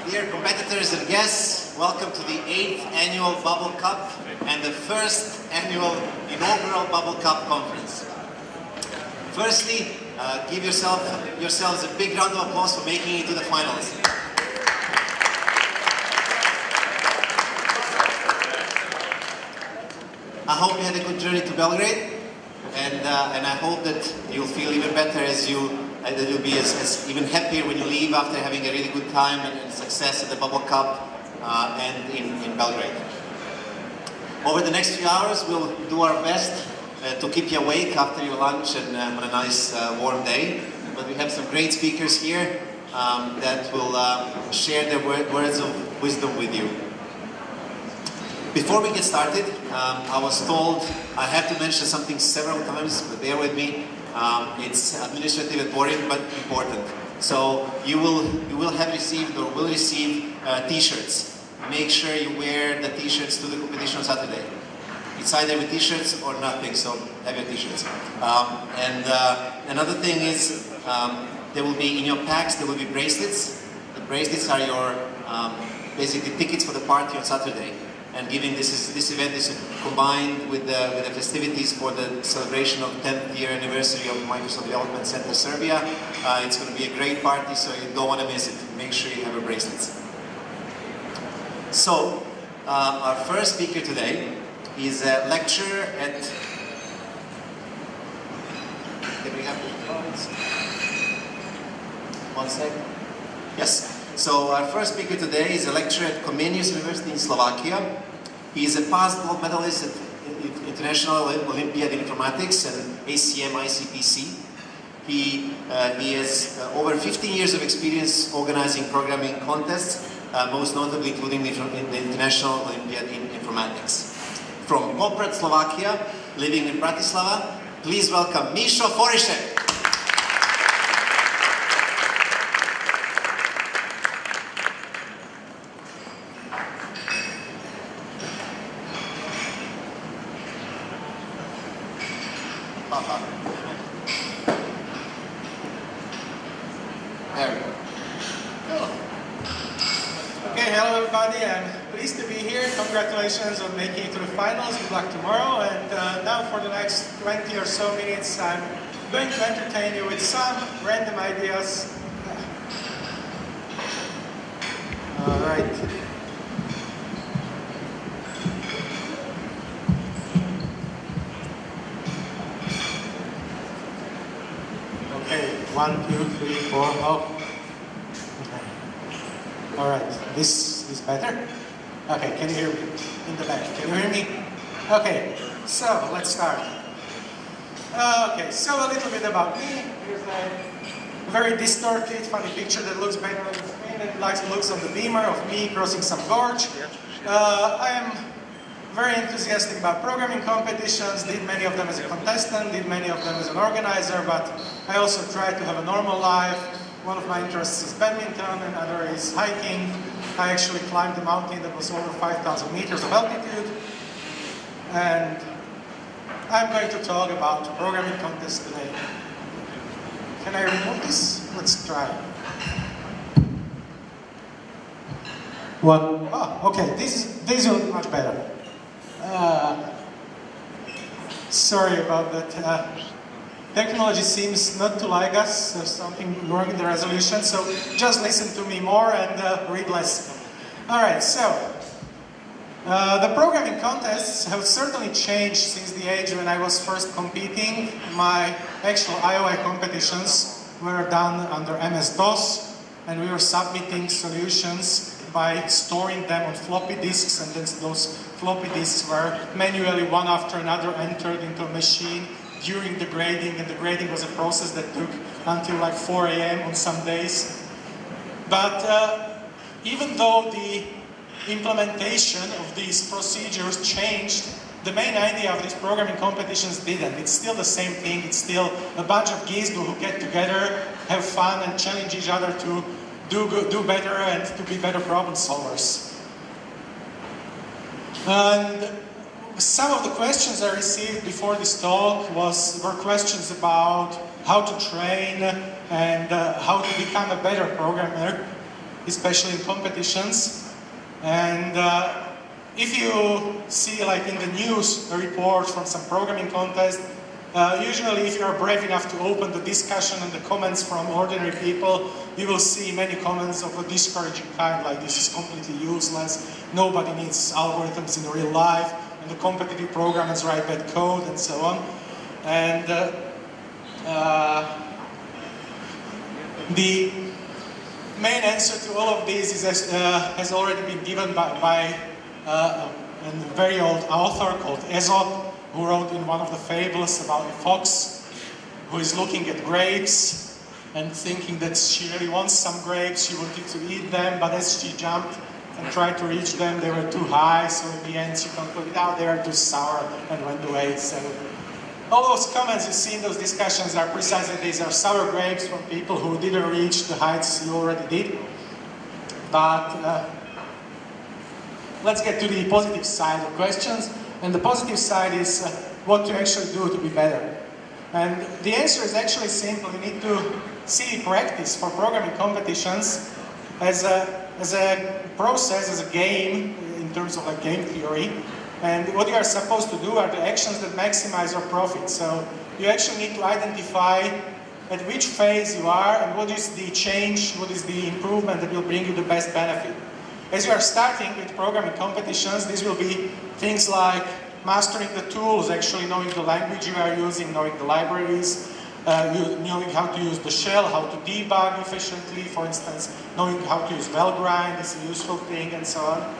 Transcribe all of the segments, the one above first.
Dear competitors and guests, welcome to the 8th annual Bubble Cup and the first annual inaugural Bubble Cup conference. Firstly, give yourselves a big round of applause for making it to the finals. I hope you had a good journey to Belgrade, and I hope that you'll feel even better as that you'll be as even happier when you leave after having a really good time and success at the Bubble Cup and in Belgrade. Over the next few hours, we'll do our best to keep you awake after your lunch and on a nice warm day. But we have some great speakers here that will share their words of wisdom with you. Before we get started, I was told I have to mention something several times, but bear with me. It's administrative and boring, but important. So you will have received or will receive t-shirts. Make sure you wear the t-shirts to the competition on Saturday. It's either with t-shirts or nothing, so have your t-shirts. Another thing is, there will be in your packs, there will be bracelets. The bracelets are your basically tickets for the party on Saturday. And given this event is combined with the festivities for the celebration of 10th year anniversary of Microsoft Development Center Serbia, it's going to be a great party, so you don't want to miss it. Make sure you have your bracelets. So, our first speaker today is a lecturer at... Can we have the cards? One sec. Yes. So our first speaker today is a lecturer at Comenius University in Slovakia. He is a past gold medalist at International Olympiad in Informatics and ACM ICPC. He has over 15 years of experience organizing programming contests, most notably including the International Olympiad in Informatics. From Poprad, Slovakia, living in Bratislava, please welcome Mišo Forišek. There we go. Cool. Okay, hello everybody. I'm pleased to be here. Congratulations on making it to the finals. Good luck tomorrow. And now for the next 20 or so minutes, I'm going to entertain you with some random ideas. All right. Okay, 1, 2, 3, 4. Oh. Okay. All right. This is better. Okay. Can you hear me in the back? Can you hear me? Okay. So let's start. Okay. So a little bit about me. Here's a very distorted, funny picture that looks better on the screen than it looks on the beamer of me crossing some gorge. I am very enthusiastic about programming competitions, did many of them as a contestant, did many of them as an organizer, but I also try to have a normal life. One of my interests is badminton, another is hiking. I actually climbed a mountain that was over 5,000 meters of altitude. And I'm going to talk about programming contests today. Can I remove this? Let's try. One. Oh, okay, this is much better. Sorry about that. Technology seems not to like us. There's something wrong with the resolution, so just listen to me more and read less. Alright, so the programming contests have certainly changed since the age when I was first competing. My actual IOI competitions were done under MS-DOS, and we were submitting solutions by storing them on floppy disks, and then those floppy disks were manually one after another entered into a machine during the grading, and the grading was a process that took until like 4 a.m. on some days. But even though the implementation of these procedures changed, the main idea of these programming competitions didn't. It's still the same thing. It's still a bunch of geeks who get together, have fun, and challenge each other to do better and to be better problem solvers. And some of the questions I received before this talk were questions about how to train and how to become a better programmer. especially in competitions. And if you see, like in the news, a report from some programming contest, usually if you are brave enough to open the discussion and the comments from ordinary people, you will see many comments of a discouraging kind, like this is completely useless, nobody needs algorithms in real life, and the competitive programmers write bad code, and so on. And the main answer to all of this is, has already been given by a very old author called Aesop, who wrote in one of the fables about a fox who is looking at grapes and thinking that she really wants some grapes, she wanted to eat them, but as she jumped and tried to reach them, they were too high, so in the end she concluded, oh, they are too sour, and went away. So all those comments you see in those discussions are precisely these are sour grapes from people who didn't reach the heights you already did. But let's get to the positive side of questions. And the positive side is what to actually do to be better. And the answer is actually simple. You need to see practice for programming competitions as a process, as a game, in terms of like game theory. And what you are supposed to do are the actions that maximize your profit. So you actually need to identify at which phase you are and what is the change, what is the improvement that will bring you the best benefit. As you are starting with programming competitions, these will be things like mastering the tools, actually knowing the language you are using, knowing the libraries, knowing how to use the shell, how to debug efficiently, for instance, knowing how to use Valgrind is a useful thing, and so on.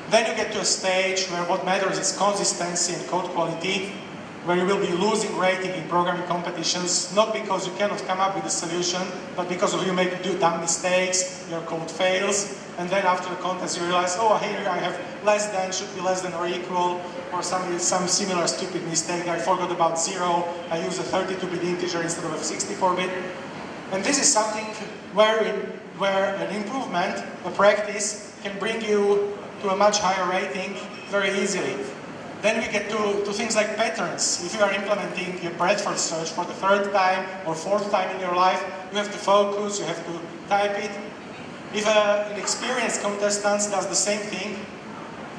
Then you get to a stage where what matters is consistency and code quality, where you will be losing rating in programming competitions, not because you cannot come up with a solution, but because you make dumb mistakes, your code fails, and then after the contest you realize, oh, here I have less than, should be less than or equal, or some similar stupid mistake. I forgot about 0, I use a 32-bit integer instead of a 64-bit. And this is something where an improvement, a practice, can bring you to a much higher rating very easily. Then we get to things like patterns. If you are implementing a breadth search for the 3rd time or 4th time in your life, you have to focus, you have to type it. If an experienced contestant does the same thing,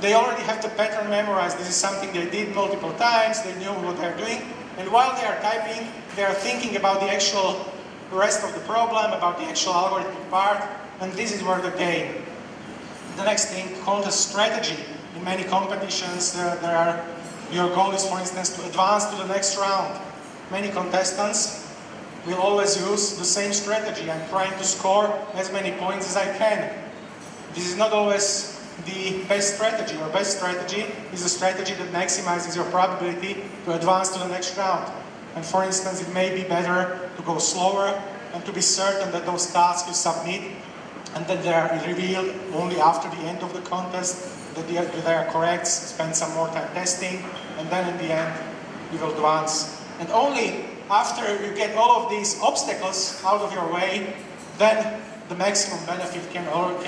they already have the pattern memorized. This is something they did multiple times, they know what they're doing, and while they are typing, they are thinking about the actual rest of the problem, about the actual algorithmic part, and this is where the game. The next thing, contest strategy. In many competitions, your goal is, for instance, to advance to the next round. Many contestants will always use the same strategy. I'm trying to score as many points as I can. This is not always the best strategy. Your best strategy is a strategy that maximizes your probability to advance to the next round. And for instance, it may be better to go slower and to be certain that those tasks you submit and that they are revealed only after the end of the contest, that they are correct, spend some more time testing, and then in the end you will advance. And only after you get all of these obstacles out of your way, then the maximum benefit can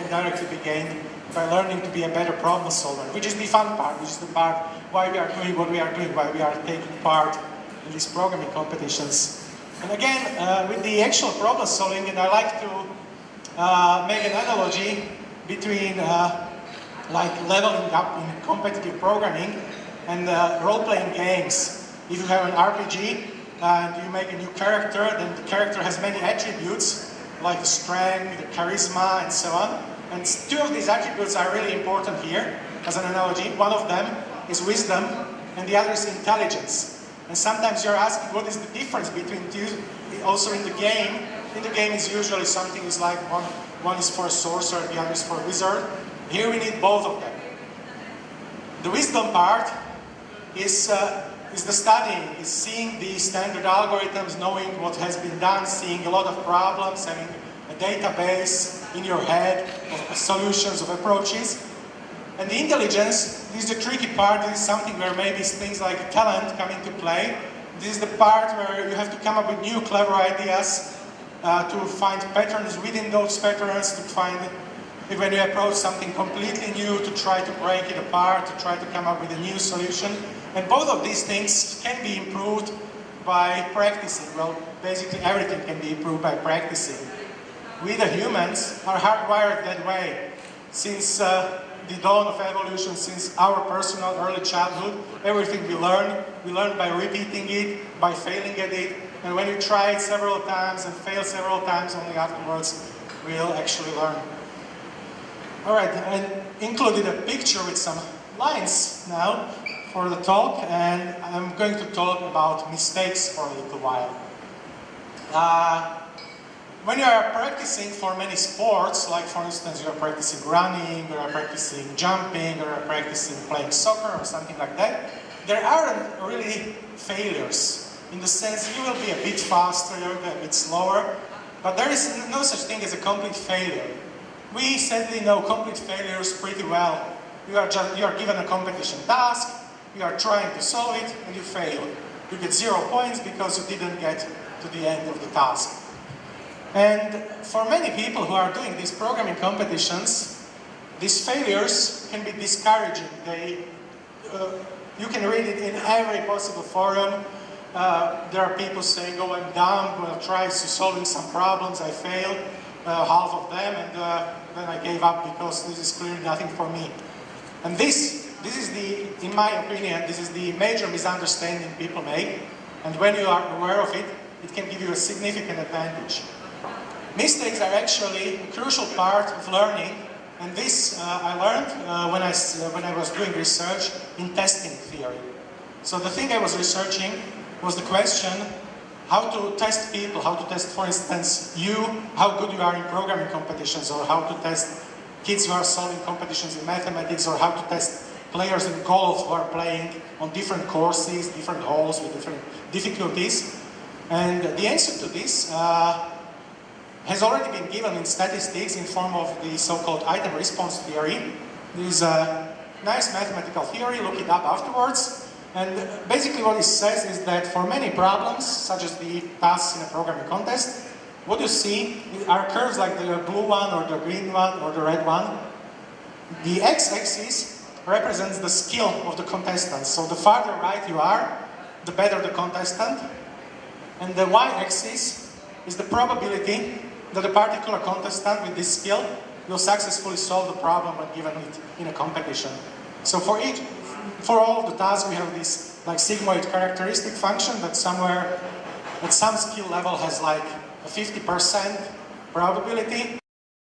directly be gained by learning to be a better problem solver, which is the fun part, which is the part why we are doing what we are doing, why we are taking part in these programming competitions. And again, with the actual problem solving, and I like to make an analogy between like leveling up in competitive programming and role-playing games. If you have an RPG and you make a new character, then the character has many attributes like the strength, the charisma, and so on. And 2 of these attributes are really important here as an analogy. One of them is wisdom and the other is intelligence. And sometimes you're asking what is the difference between 2 also in the game. In the game is usually something is like one is for a sorcerer, the other is for a wizard. Here we need both of them. The wisdom part is the studying, is seeing the standard algorithms, knowing what has been done, seeing a lot of problems, having a database in your head of solutions, of approaches. And the intelligence, this is the tricky part, this is something where maybe things like talent come into play. This is the part where you have to come up with new clever ideas, to find patterns within those patterns, to find, when you approach something completely new, to try to break it apart, to try to come up with a new solution. And both of these things can be improved by practicing. Well, basically everything can be improved by practicing. we the humans are hardwired that way. Since the dawn of evolution, since our personal early childhood, everything we learn by repeating it, by failing at it, and when you try it several times and fail several times, only afterwards we'll actually learn. Alright, I included a picture with some lines now for the talk, and I'm going to talk about mistakes for a little while. When you are practicing for many sports, like for instance you are practicing running, or you are practicing jumping, or you are practicing playing soccer or something like that, there aren't really failures. In the sense you will be a bit faster, you will be a bit slower, but there is no such thing as a complete failure. We sadly know complete failures pretty well. You are given a competition task, you are trying to solve it, and you fail. You get 0 points because you didn't get to the end of the task. And for many people who are doing these programming competitions, these failures can be discouraging. You can read it in every possible forum. There are people saying, oh, I'm dumb, well, I tried solving some problems, I failed, half of them, and then I gave up because this is clearly nothing for me. And this is in my opinion, this is the major misunderstanding people make, and when you are aware of it, it can give you a significant advantage. Mistakes are actually a crucial part of learning, and this I learned when I was doing research in testing theory. So the thing I was researching was the question how to test people, how to test, for instance, how good you are in programming competitions, or how to test kids who are solving competitions in mathematics, or how to test players in golf who are playing on different courses, different holes with different difficulties. And the answer to this has already been given in statistics in form of the so-called item response theory. This is a nice mathematical theory, look it up afterwards. And basically what it says is that for many problems, such as the tasks in a programming contest, what you see are curves like the blue one, or the green one, or the red one. The x-axis represents the skill of the contestant. So the farther right you are, the better the contestant. And the y-axis is the probability that a particular contestant with this skill will successfully solve the problem when given it in a competition. So for all the tasks we have this like sigmoid characteristic function that somewhere at some skill level has like a 50% probability.